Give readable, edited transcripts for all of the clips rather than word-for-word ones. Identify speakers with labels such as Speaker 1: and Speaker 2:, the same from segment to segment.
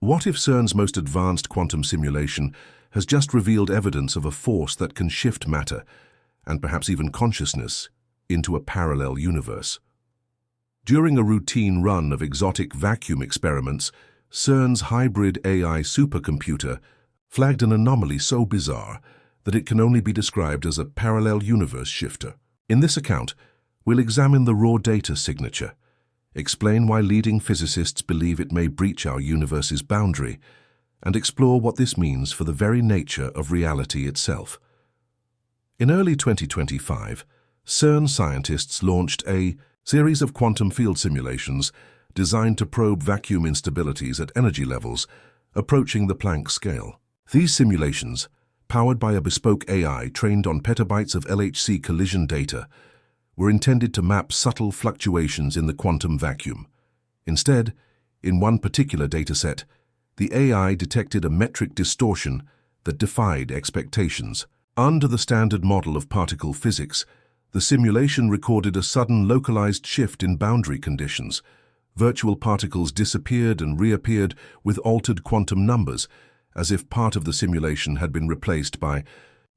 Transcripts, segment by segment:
Speaker 1: What if CERN's most advanced quantum simulation has just revealed evidence of a force that can shift matter, and perhaps even consciousness, into a parallel universe? During a routine run of exotic vacuum experiments, CERN's hybrid AI supercomputer flagged an anomaly so bizarre that it can only be described as a parallel universe shifter. In this account, we'll examine the raw data signature, explain why leading physicists believe it may breach our universe's boundary, and explore what this means for the very nature of reality itself. In early 2025, CERN scientists launched a series of quantum field simulations designed to probe vacuum instabilities at energy levels approaching the Planck scale. These simulations, powered by a bespoke AI trained on petabytes of LHC collision data, were intended to map subtle fluctuations in the quantum vacuum. Instead, in one particular dataset, the AI detected a metric distortion that defied expectations. Under the standard model of particle physics, the simulation recorded a sudden localized shift in boundary conditions. Virtual particles disappeared and reappeared with altered quantum numbers, as if part of the simulation had been replaced by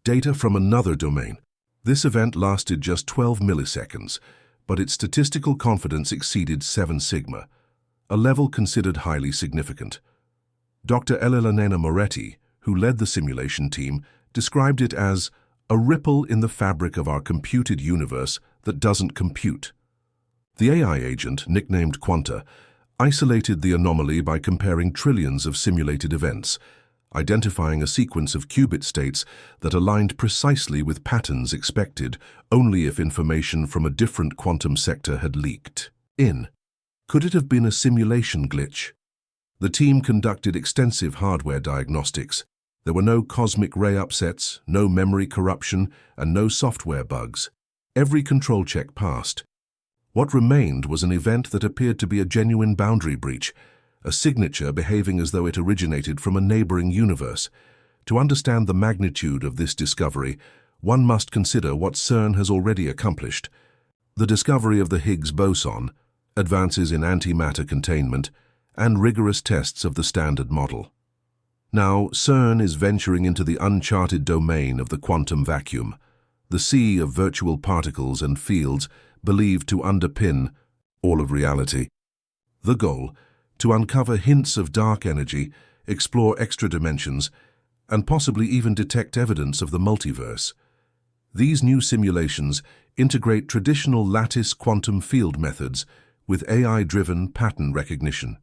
Speaker 1: data from another domain. This event lasted just 12 milliseconds, but its statistical confidence exceeded 7 sigma, a level considered highly significant. Dr. Elena Moretti, who led the simulation team, described it as a ripple in the fabric of our computed universe that doesn't compute. The AI agent, nicknamed Quanta, isolated the anomaly by comparing trillions of simulated events, identifying a sequence of qubit states that aligned precisely with patterns expected only if information from a different quantum sector had leaked. Could it have been a simulation glitch? The team conducted extensive hardware diagnostics. There were no cosmic ray upsets, no memory corruption, and no software bugs. Every control check passed. What remained was an event that appeared to be a genuine boundary breach, a signature behaving as though it originated from a neighboring universe. To understand the magnitude of this discovery, one must consider what CERN has already accomplished. The discovery of the Higgs boson, advances in antimatter containment, and rigorous tests of the standard model. Now, CERN is venturing into the uncharted domain of the quantum vacuum, the sea of virtual particles and fields believed to underpin all of reality. The goal: to uncover hints of dark energy, explore extra dimensions, and possibly even detect evidence of the multiverse. These new simulations integrate traditional lattice quantum field methods with AI-driven pattern recognition.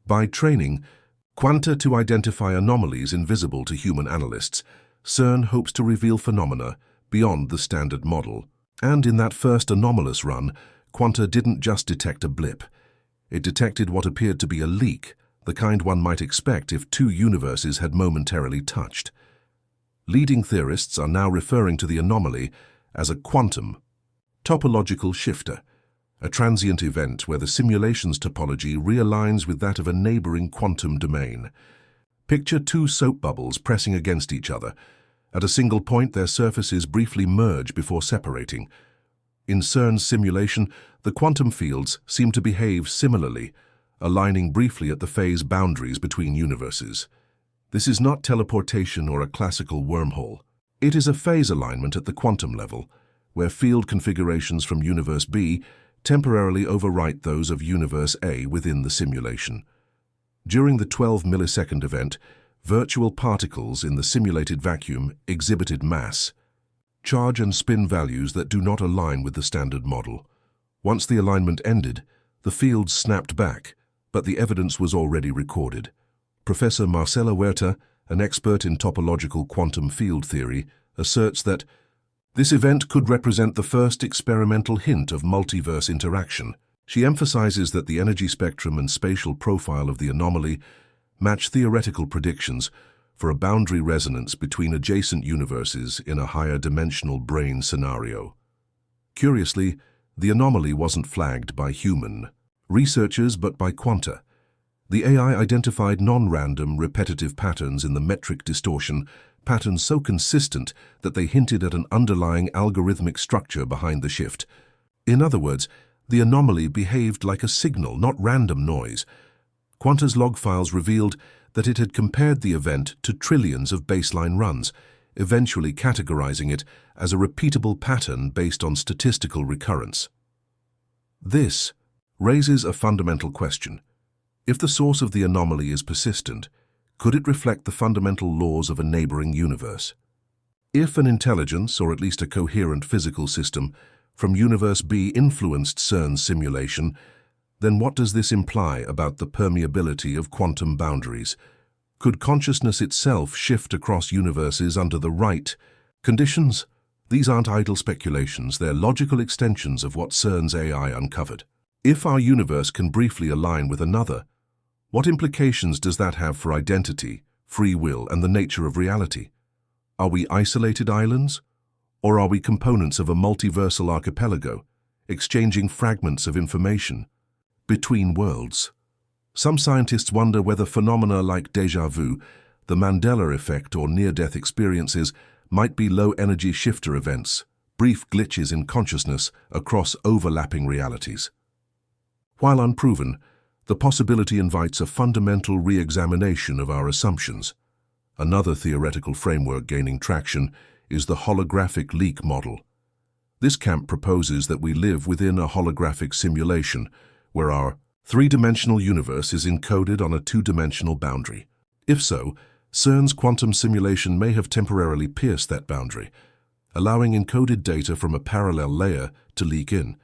Speaker 1: By training Quanta to identify anomalies invisible to human analysts, CERN hopes to reveal phenomena beyond the standard model. And in that first anomalous run, Quanta didn't just detect a blip. It detected what appeared to be a leak, the kind one might expect if two universes had momentarily touched. Leading theorists are now referring to the anomaly as a quantum topological shifter, a transient event where the simulation's topology realigns with that of a neighboring quantum domain. Picture two soap bubbles pressing against each other. At a single point, their surfaces briefly merge before separating. In CERN's simulation, the quantum fields seem to behave similarly, aligning briefly at the phase boundaries between universes. This is not teleportation or a classical wormhole. It is a phase alignment at the quantum level, where field configurations from Universe B temporarily overwrite those of Universe A within the simulation. During the 12-millisecond event, virtual particles in the simulated vacuum exhibited mass, charge and spin values that do not align with the standard model. Once the alignment ended, the fields snapped back, but the evidence was already recorded. Professor Marcela Huerta, an expert in topological quantum field theory, asserts that this event could represent the first experimental hint of multiverse interaction. She emphasizes that the energy spectrum and spatial profile of the anomaly match theoretical predictions for a boundary resonance between adjacent universes in a higher dimensional brane scenario. Curiously, the anomaly wasn't flagged by human researchers but by Quanta. The AI identified non-random, repetitive patterns in the metric distortion, patterns so consistent that they hinted at an underlying algorithmic structure behind the shift. In other words, the anomaly behaved like a signal, not random noise. Quanta's log files revealed that it had compared the event to trillions of baseline runs, eventually categorizing it as a repeatable pattern based on statistical recurrence. This raises a fundamental question. If the source of the anomaly is persistent, could it reflect the fundamental laws of a neighboring universe? If an intelligence, or at least a coherent physical system, from Universe B influenced CERN's simulation, then what does this imply about the permeability of quantum boundaries? Could consciousness itself shift across universes under the right conditions? These aren't idle speculations, they're logical extensions of what CERN's AI uncovered. If our universe can briefly align with another, what implications does that have for identity, free will, and the nature of reality? Are we isolated islands? Or are we components of a multiversal archipelago, exchanging fragments of information between worlds? Some scientists wonder whether phenomena like déjà vu, the Mandela effect, or near-death experiences might be low-energy shifter events, brief glitches in consciousness across overlapping realities. While unproven, the possibility invites a fundamental re-examination of our assumptions. Another theoretical framework gaining traction is the holographic leak model. This camp proposes that we live within a holographic simulation, where our three-dimensional universe is encoded on a two-dimensional boundary. If so, CERN's quantum simulation may have temporarily pierced that boundary, allowing encoded data from a parallel layer to leak in.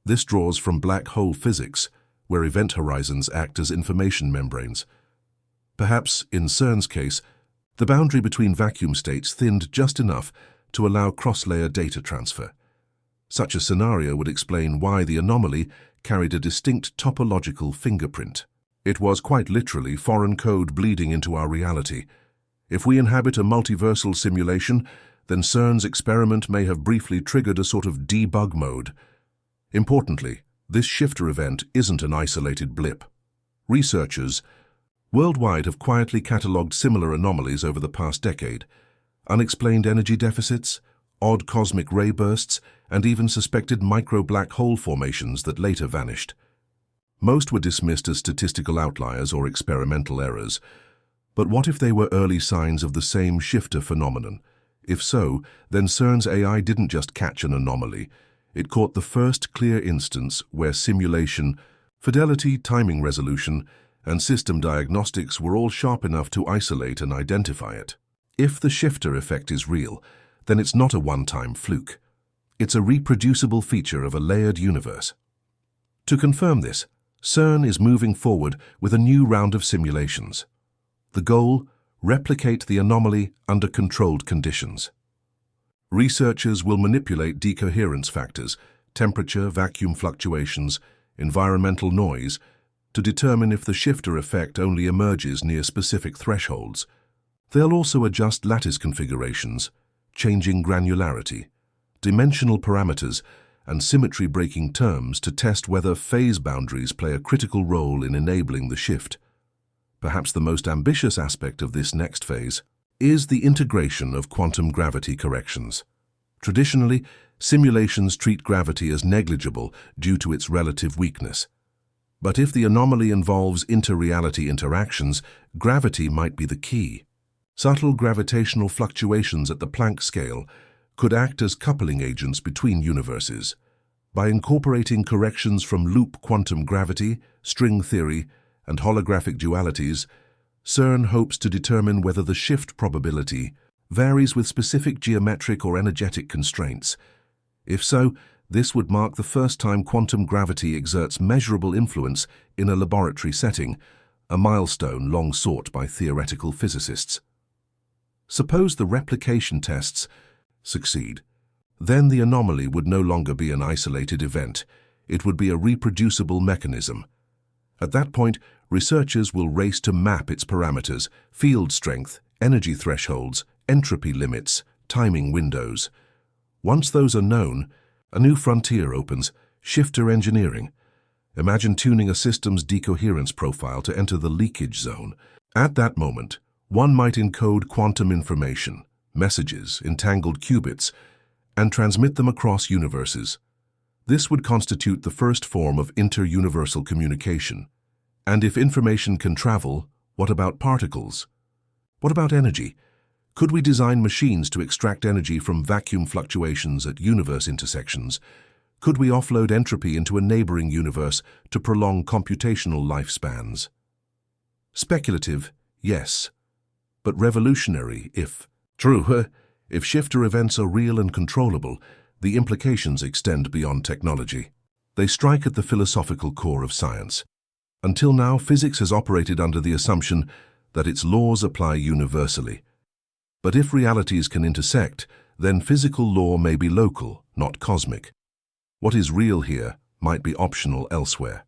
Speaker 1: This draws from black hole physics, where event horizons act as information membranes. Perhaps, in CERN's case, the boundary between vacuum states thinned just enough to allow cross-layer data transfer. Such a scenario would explain why the anomaly carried a distinct topological fingerprint. It was quite literally foreign code bleeding into our reality. If we inhabit a multiversal simulation, then CERN's experiment may have briefly triggered a sort of debug mode. Importantly, this shifter event isn't an isolated blip. Researchers worldwide have quietly catalogued similar anomalies over the past decade. Unexplained energy deficits, odd cosmic ray bursts, and even suspected micro-black hole formations that later vanished. Most were dismissed as statistical outliers or experimental errors. But what if they were early signs of the same shifter phenomenon? If so, then CERN's AI didn't just catch an anomaly. It caught the first clear instance where simulation, fidelity, timing resolution, and system diagnostics were all sharp enough to isolate and identify it. If the shifter effect is real, then it's not a one-time fluke. It's a reproducible feature of a layered universe. To confirm this, CERN is moving forward with a new round of simulations. The goal: replicate the anomaly under controlled conditions. Researchers will manipulate decoherence factors, temperature, vacuum fluctuations, environmental noise, to determine if the shifter effect only emerges near specific thresholds. They'll also adjust lattice configurations, changing granularity, dimensional parameters, and symmetry-breaking terms to test whether phase boundaries play a critical role in enabling the shift. Perhaps the most ambitious aspect of this next phase is the integration of quantum gravity corrections. Traditionally, simulations treat gravity as negligible due to its relative weakness. But if the anomaly involves inter-reality interactions, gravity might be the key. Subtle gravitational fluctuations at the Planck scale could act as coupling agents between universes. By incorporating corrections from loop quantum gravity, string theory, and holographic dualities, CERN hopes to determine whether the shift probability varies with specific geometric or energetic constraints. If so, this would mark the first time quantum gravity exerts measurable influence in a laboratory setting, a milestone long sought by theoretical physicists. Suppose the replication tests succeed. Then the anomaly would no longer be an isolated event. It would be a reproducible mechanism. At that point, researchers will race to map its parameters: field strength, energy thresholds, entropy limits, timing windows. Once those are known, a new frontier opens: shifter engineering. Imagine tuning a system's decoherence profile to enter the leakage zone. At that moment, one might encode quantum information, messages, entangled qubits, and transmit them across universes. This would constitute the first form of inter-universal communication. And if information can travel, what about particles? What about energy? Could we design machines to extract energy from vacuum fluctuations at universe intersections? Could we offload entropy into a neighboring universe to prolong computational lifespans? Speculative, yes, but revolutionary if true. If shifter events are real and controllable, the implications extend beyond technology. They strike at the philosophical core of science. Until now, physics has operated under the assumption that its laws apply universally. But if realities can intersect, then physical law may be local, not cosmic. What is real here might be optional elsewhere.